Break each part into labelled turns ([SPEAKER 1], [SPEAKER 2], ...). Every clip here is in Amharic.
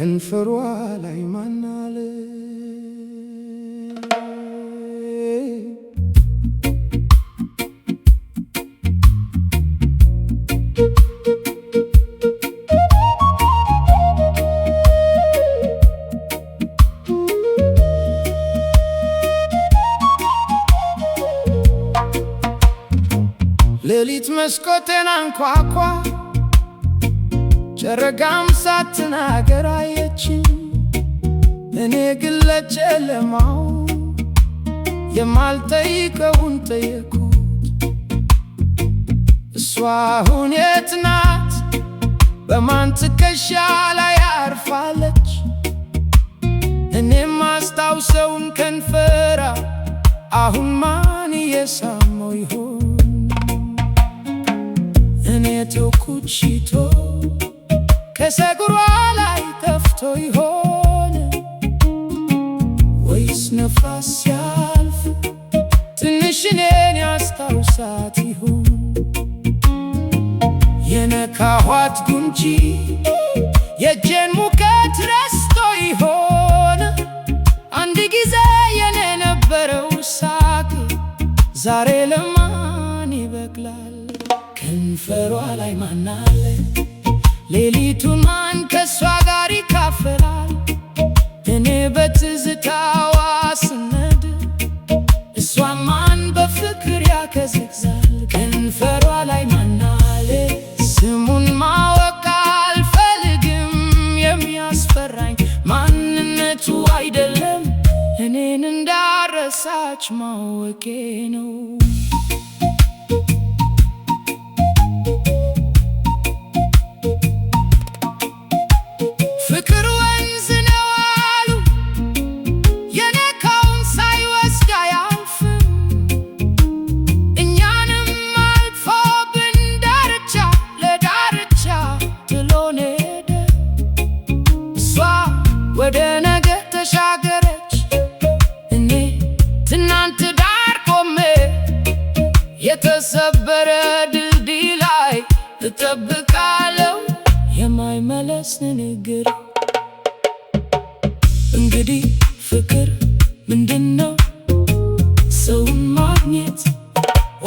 [SPEAKER 1] ከንፈሯ ላይ ማን አለ? ሌሊት መስኮቴን አንኳኳ፣ ጨረቃም ሳትናገር አየችኝ። እኔ ግን ለጨለማው የማልጠይቀውን ጠየኩት። እሷ አሁን የት ናት? በማን ትከሻ ላይ አርፋለች? እኔም አስታውሰውን ከንፈራ አሁን ማን እየሳመው ይሆን? እኔ ተውኩት ሽቶ ከፀጉሯ ላይ ተፍቶ ይሆን? ወይስ ነፋስ ሲያልፍ ትንሽ እኔን ያስታውሳት ይሆን? የነካኋት ጉንጂ የእጄን ሙቀት ረስቶ ይሆን? አንድ ጊዜ የኔ ነበረው ሳቅ ዛሬ ለማን ይበቅላል? ከንፈሯ ላይ ማን አለ? ሌሊቱን ማን ከሷ ጋር ይካፈላል? እኔ በትዝታዋ ስነድ እሷን ማን በፍቅር ያከዘግዛል? ከንፈሯ ላይ ማን አለ? ስሙን ማወቅ አልፈልግም፣ የሚያስፈራኝ ማንነቱ አይደለም፣ እኔን እንዳረሳች ማወቄ ነው። ፍቅር ወንዝ ነው አሉ፣ የነካውን ሳይወስድ አያልፍም። እኛንም አልፎብን ዳርቻ ለዳርቻ ጥሎን ሄደ። እሷ ወደ ነገ ተሻገረች፣ እኔ ትናንት ዳር ቆሜ የተሰበረ ድልድይ ላይ እጠብቃለሁ የማይመለስ ንግግር። እንግዲህ ፍቅር ምንድነው? ሰውን ማግኘት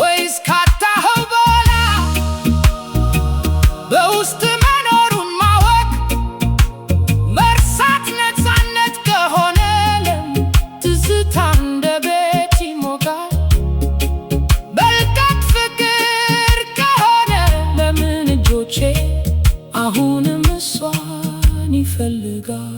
[SPEAKER 1] ወይስ ካጣኸው በኋላ በውስጥ መኖሩን ማወቅ? መርሳት ነፃነት ከሆነ ለምን ትዝታ እንደ ቤት ይሞቃል? በልቀት ፍቅር ከሆነ ለምን እጆቼ አሁንም እሷን ይፈልጋል?